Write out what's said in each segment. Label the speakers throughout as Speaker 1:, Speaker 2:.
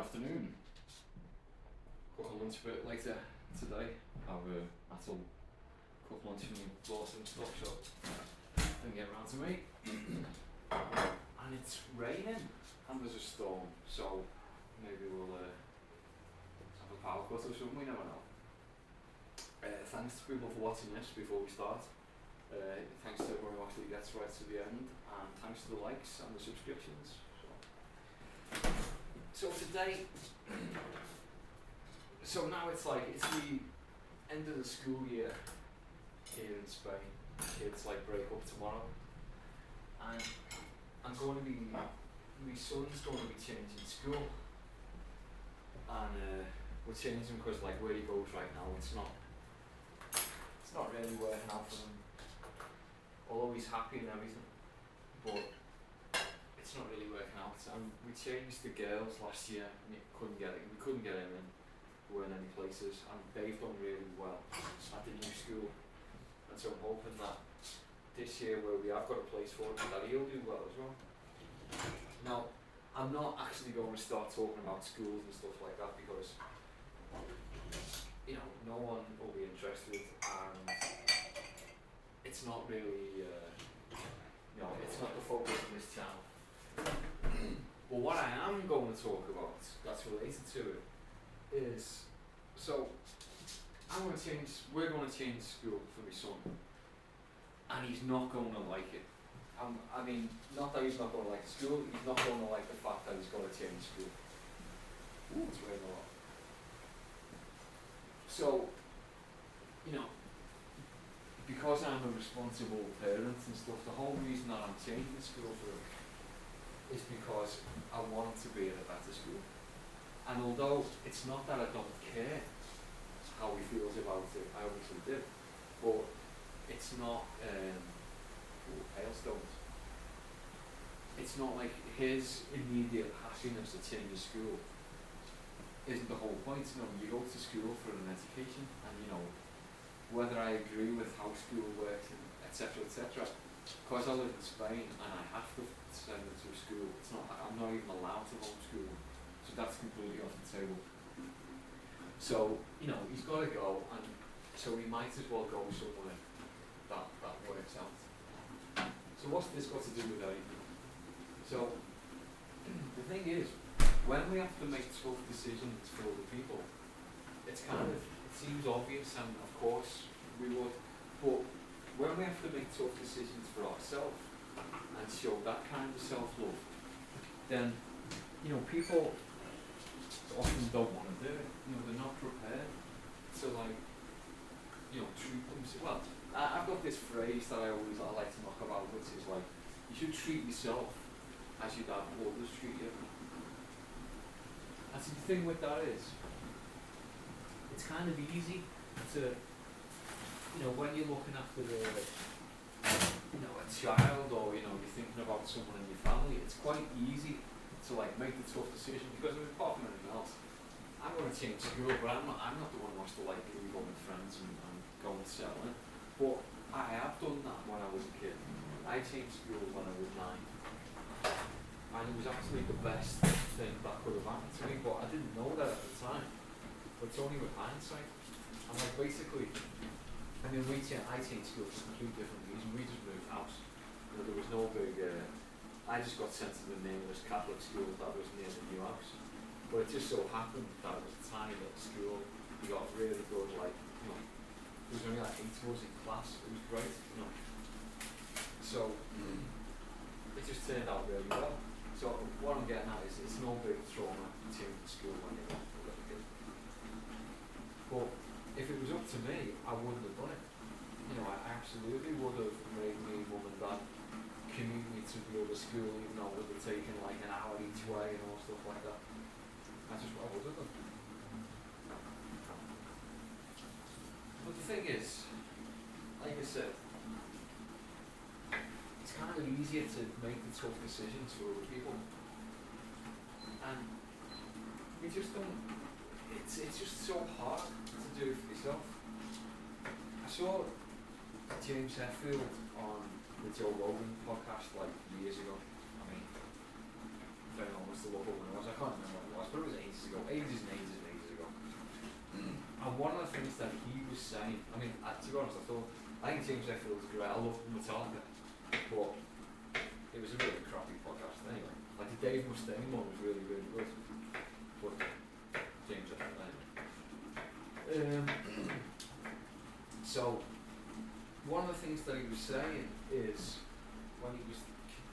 Speaker 1: afternoon. Got a lunch a bit later today. I've had to cook lunch for me boss and stuff, so didn't get around to me. And it's raining and there's a storm, so maybe we'll have a power cut or something, we never know. Thanks to people for watching this before we start. Thanks to everyone who actually gets right to the end, and thanks to the likes and the subscriptions. So today, so now it's the end of the school year here in Spain. Kids break up tomorrow, and my son's going to be changing school, and we're changing because where he goes right now, it's not really working out for him. Although he's happy and everything, but it's not really working out. And we changed the girls last year, and we couldn't get him in. There weren't any places, and they've done really well at the new school. And so I'm hoping that this year, where we have got a place for him, that he'll do well as well. Now, I'm not actually going to start talking about schools and stuff like that because no one will be interested, and it's not really it's not the focus of this channel. But what I am going to talk about that's related to it is, so we're going to change school for my son, and he's not going to like it. I mean, not that he's not going to like the school, he's not going to like the fact that he's got to change school. It's raining a lot. So, because I'm a responsible parent and stuff, the whole reason that I'm changing school for him is because I want him to be at a better school. And although it's not that I don't care how he feels about it, I obviously do, but it's not hailstones. It's not like his immediate happiness to change the school isn't the whole point. You go to school for an education, and whether I agree with how school works, etc., because I live in Spain and I have to send him to school. I'm not even allowed to homeschool, so that's completely off the table. So he's got to go, and so he might as well go somewhere that works out. So what's this got to do with anything? So the thing is, when we have to make tough decisions for other people, it seems obvious, and of course we would, but when we have to make tough decisions for ourselves and show that kind of self-love, then people often don't want to do it. They're not prepared to treat themselves well. I've got this phrase that I like to knock about, which is you should treat yourself as you'd have others treat you. And so the thing with that is, it's kind of easy to, when you're looking after a child, or you're thinking about someone in your family, it's quite easy to make the tough decision, because apart from anything else, I'm going to change school, but I'm not the one who wants to leave all my friends and go and settle in. But I have done that when I was a kid. I changed schools when I was 9. And it was actually the best thing that could have happened to me, but I didn't know that at the time. But it's only with hindsight. And basically, I changed schools for a completely different reason. We just moved house. There was no big, I just got sent to the nameless Catholic school that was near the new house. But it just so happened that it was a tiny little school. We got really good, there was only 8 of us in class. It was great, So, it just turned out really well. So what I'm getting at is, it's no big trauma to change the school when you're a little kid. But if it was up to me, I wouldn't have done it. I absolutely would have made me mum and dad commute me to the other school, even though it would have taken an hour each way and all stuff like that. That's just what I would have done. But the thing is, like I said, it's kind of easier to make the tough decisions for other people, and we just don't. It's just so hard to do it for yourself. I saw James Hetfield on the Joe Rogan podcast years ago. I mean, I don't know what's the local one it was. I can't remember what it was, but it was ages was saying, I mean, to be honest, I think James Hetfield was great. I love Metallica, but it was a really crappy podcast anyway. Like the Dave Mustaine one was really, really good, but James Hetfield anyway. So one of the things that he was saying is when he was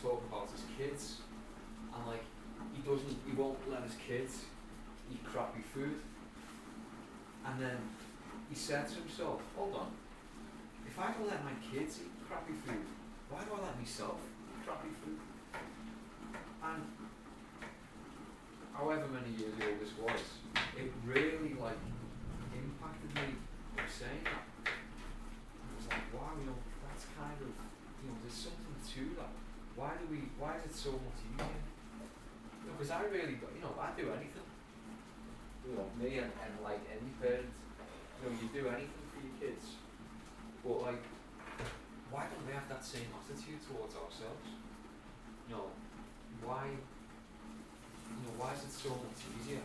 Speaker 1: talking about his kids, and like he won't let his kids eat crappy food, and then he said to himself, hold on, if I don't let my kids eat crappy food, why do I let myself eat crappy food? And however many years ago this was, it really like impacted me saying that. I was like, wow, that's kind of, there's something to that. Why is it so much easier? Because I really, I do anything. Me and like any parent, you do anything for your kids. But like, why don't we have that same attitude towards ourselves? Why is it so much easier?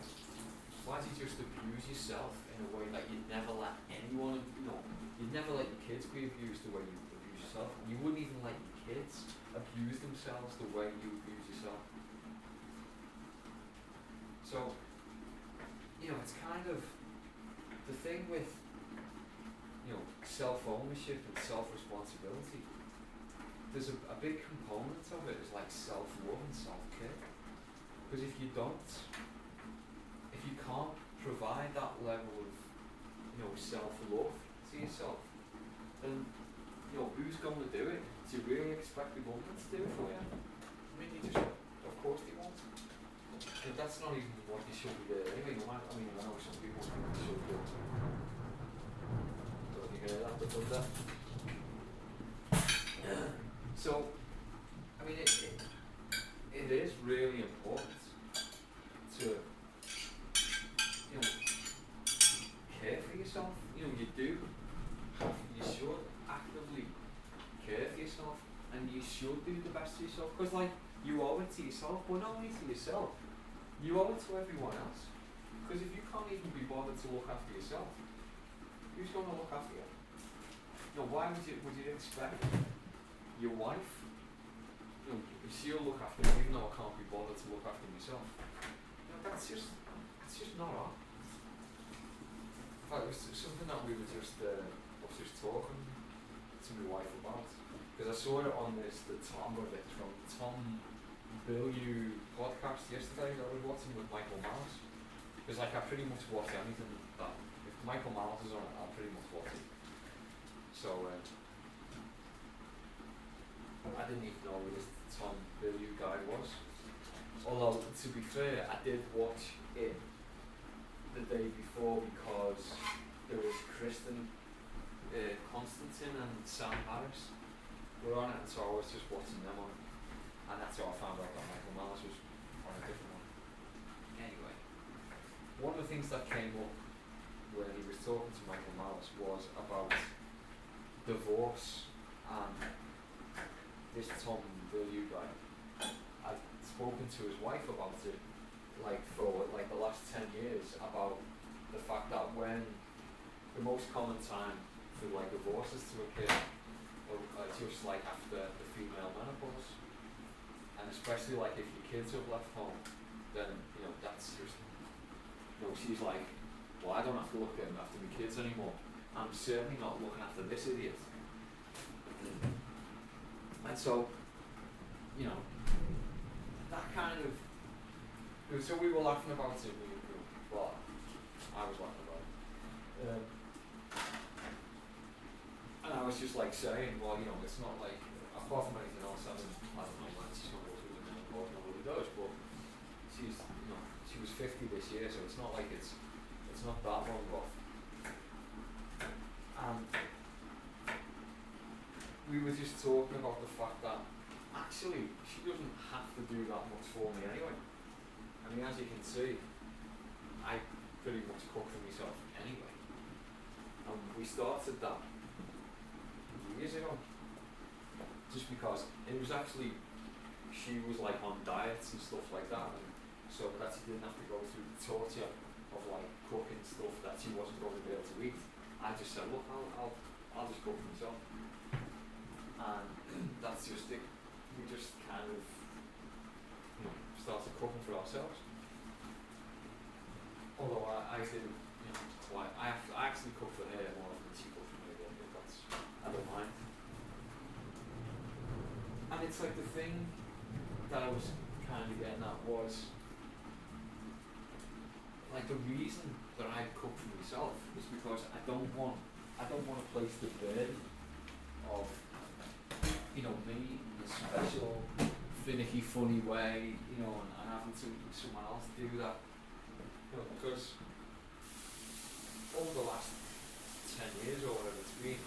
Speaker 1: Why do you just abuse yourself in a way that you'd never let anyone, you'd never let your kids be abused the way you abuse yourself, and you wouldn't even let your kids abuse themselves the way you abuse yourself. So, it's kind of the thing with, self-ownership and self-responsibility. There's a big component of it is like self-love and self-care. Because if you can't provide that level of, self-love to yourself, then, who's going to do it? Do you really expect the government to do it for you? I mean, of course they won't. But that's not even what you should be doing anyway. I know some people think you should do it. Don't you hear that before that? So, I mean, it is really important to, care for yourself. You should actively care for yourself, and you should do the best for yourself, because like, you owe it to yourself, but not only to yourself, you owe it to everyone else. Because if you can't even be bothered to look after yourself, who's going to look after you? Why would you expect your wife, she'll look after me, even though I can't be bothered to look after myself? That's just not on. In fact, it was something that we were just talking to my wife about, because I saw it on the Tom Bilyeu podcast yesterday that I was watching with Michael Malice. Because like, I pretty much watch anything that, if Michael Malice is on it, I'll pretty much watch it. So I didn't even know who this Tom Bilyeu guy was. Although, to be fair, I did watch it the day before because there was Constantine and Sam Harris were on it, and so I was just watching them on it. And that's how I found out that Michael Malice was on a different one. Anyway, one of the things that came up when he was talking to Michael Malice was about divorce, and this Tom Bilyeu guy had spoken to his wife about it, like for like the last 10 years, about the fact that when the most common time for like divorces to occur just like after the female menopause, and especially like if your kids have left home, then that's just, she's like, well, I don't have to look after my kids anymore. I'm certainly not looking after this idiot. And so, that kind of, so we were laughing about it. Well, I was laughing about it. And I was just like saying, well, it's not like, apart from anything else, I don't know when she's going to go through the menopause, nobody does, but she was 50 this year, so it's not like it's not that long off. And we were just talking about the fact that actually she doesn't have to do that much for me anyway. I mean, as you can see, I pretty much cook for myself anyway. And we started that years ago, just because it was actually, she was like on diets and stuff like that, and so that she didn't have to go through the torture of like cooking stuff that she wasn't going to be able to eat. I just said, look, I'll just cook for myself, and that's just it. We just kind of, started cooking for ourselves. Although I do, I actually cook for her more than she cooks for me. I don't mind. And it's like the thing that I was kind of getting at was, like, the reason that I cook for myself is because I don't want to place the burden of, me in a special, finicky, funny way, and having someone else do that. Because over the last 10 years or whatever it's been,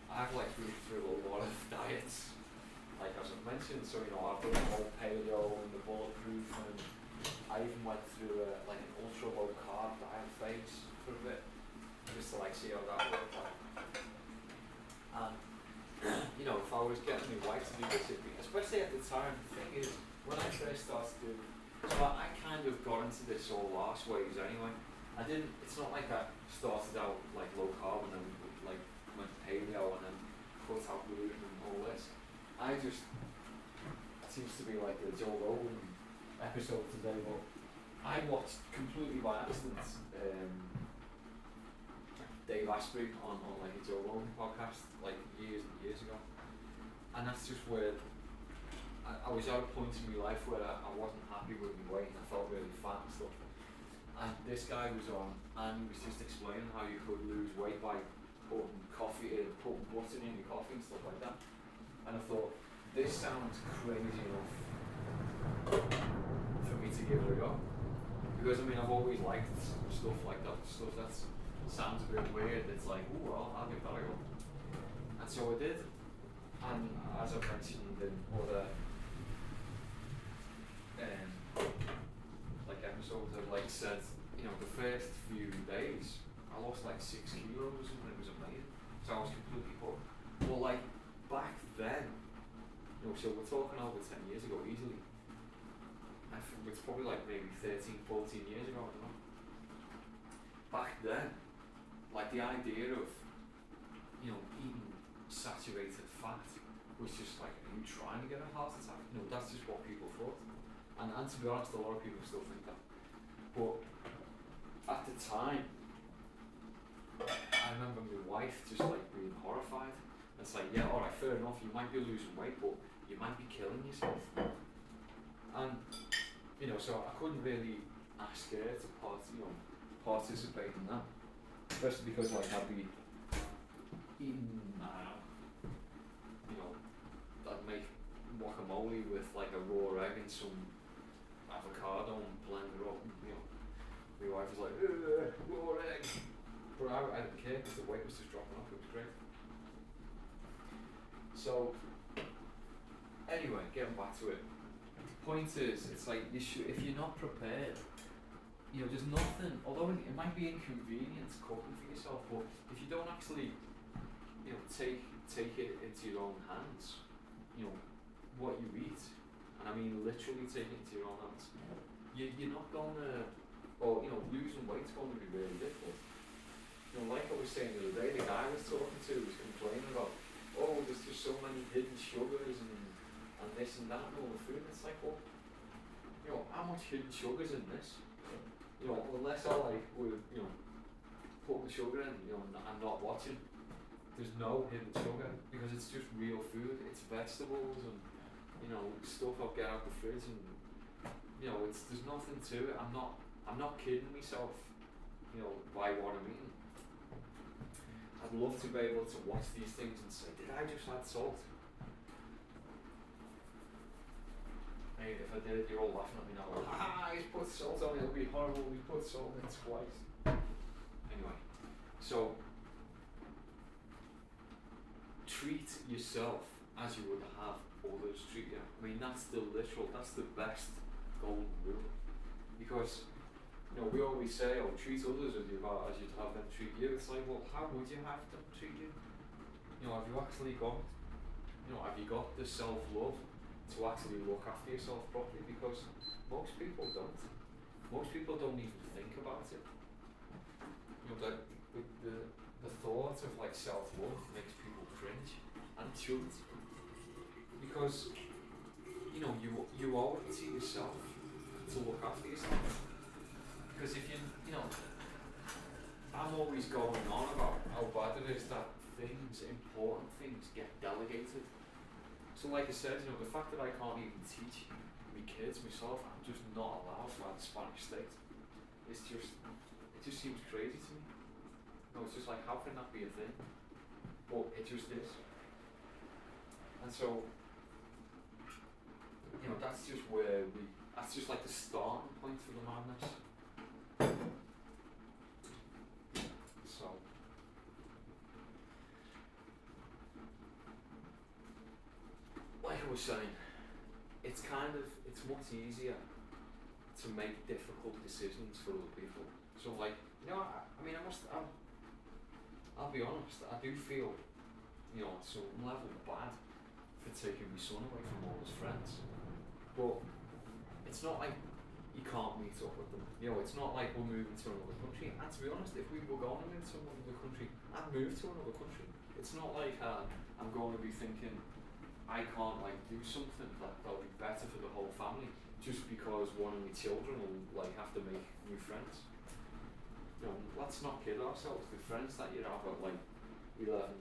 Speaker 1: I've like been through a lot of diets, like as I've mentioned. So I've done the whole paleo and the bulletproof, and I even went through like an ultra low carb diet phase for a bit, just to like see how that worked out. And if I was getting my wife to do this, especially at the time, the thing is, when I first started to do, so I kind of got into this all last ways anyway. It's not like I started out like low carb and then like went paleo and then cut out gluten and all this. It seems to be like the Joe Rogan episode today, but I watched completely by accident Dave Asprey on like a Joe Rogan podcast like years and years ago, and that's just where I was at a point in my life where I wasn't happy with my weight and I felt really fat and stuff. And this guy was on and he was just explaining how you could lose weight by putting butter in your coffee and stuff like that. And I thought, this sounds crazy enough for me to give it a go. Because I've always liked stuff like that, stuff that sounds a bit weird. It's like, oh well, I'll give that a go. And so I did. And as I mentioned in other like episodes, I've like said, the first few days I lost like 6 kilos and it was amazing. So I was completely hooked. But like back then, so we're talking over 10 years ago easily. I think it's probably like maybe 13, 14 years ago, I don't know. Back then, like the idea of, eating saturated fat was just like, are you trying to get a heart attack? That's just what people thought. And to be honest, a lot of people still think that. But at the time, I remember my wife just like being horrified. It's like, yeah, alright, fair enough, you might be losing weight, but you might be killing yourself. And, so I couldn't really ask her to participate in that. Especially because like I'd be eating, I'd make guacamole with like a raw egg and some avocado and blend it up, and my wife was like, raw egg. But I didn't care because the weight was just dropping off, it was great. So, anyway, getting back to it. The point is, it's like, if you're not prepared, there's nothing, although it might be inconvenient cooking for yourself, but if you don't actually, take it into your own hands, what you eat, and I mean literally take it into your own hands, you're not going to, or, losing weight's going to be really difficult. Like I was saying the other day, the guy I was talking to was complaining about, oh, there's just so many hidden sugars and this and that and all the food. It's like, well, how much hidden sugar's in this? Unless I would, put the sugar in, and I'm not watching, there's no hidden sugar because it's just real food. It's vegetables and, stuff I'll get out the fridge and, there's nothing to it. I'm not kidding myself, by what I'm eating. I'd love to be able to watch these things and say, did I just add salt? Hey, if I did, you're all laughing at me now. He's put salt on it, it'll be horrible, we put salt in twice. Anyway, so treat yourself as you would have others treat you. That's the literal, that's the best golden rule. Because we always say, treat others as you'd have them treat you. It's like, well, how would you have them treat you? Have you actually got, have you got the self-love to actually look after yourself properly? Because most people don't. Most people don't even think about it. the thought of like self-worth makes people cringe, and it should, because you owe it to yourself to look after yourself. Because if you know, I'm always going on about how bad it is that important things get delegated. So like I said, the fact that I can't even teach my kids myself, I'm just not allowed by the Spanish state. It just seems crazy to me. It's just like, how can that be a thing? But it just is. And so, that's just like the starting point for the madness. So, like I was saying, it's much easier to make difficult decisions for other people. So like, I'll be honest, I do feel, at some level bad for taking my son away from all his friends. But it's not like you can't meet up with them. It's not like we're moving to another country. And to be honest, if we were going to move to another country, I'd move to another country. It's not like I'm going to be thinking I can't do something that'll be better for the whole family just because one of my children will have to make new friends. Let's not kid ourselves. The friends that you have at 11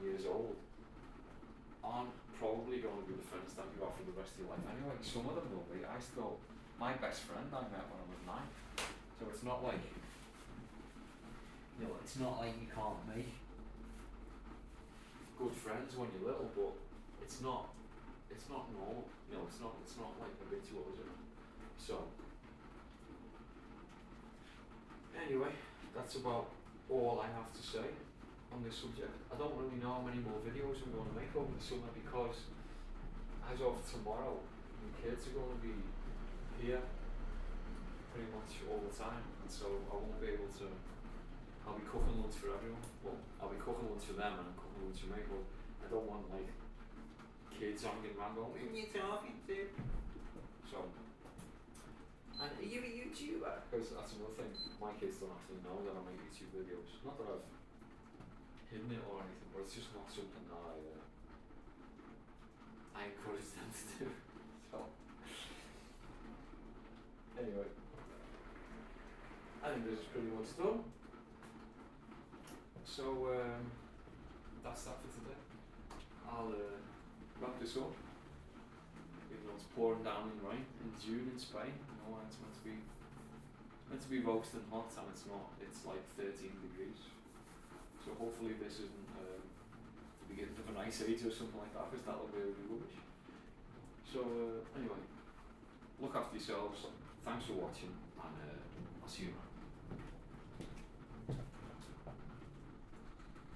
Speaker 1: years old aren't probably going to be the friends that you have for the rest of your life anyway. Some of them will be. My best friend I met when I was 9. So it's not like, it's not like you can't make good friends when you're little, but it's not normal. It's not like habitual, is it? So anyway, that's about all I have to say on this subject. I don't really know how many more videos I'm going to make over the summer because as of tomorrow, my kids are going to be here pretty much all the time, and so I won't be able to. I'll be cooking lunch for everyone. Well, I'll be cooking lunch for them and I'm cooking lunch for me, but I don't want kids hanging around going, "What are you talking to?" So, and are you a YouTuber? Because that's another thing. My kids don't actually know that I make YouTube videos. Not that I've hidden it or anything, but it's just not something that I encourage them to do. So, anyway, I think this is pretty much done. So, that's that for today. I'll wrap this up. Even though it's pouring down in rain in June in Spain, and it's meant to be roasting hot, and it's not. It's 13 degrees. So hopefully this isn't the beginning of an ice age or something like that, because that'll be really rubbish. So anyway, look after yourselves. Thanks for watching, and I'll see you around.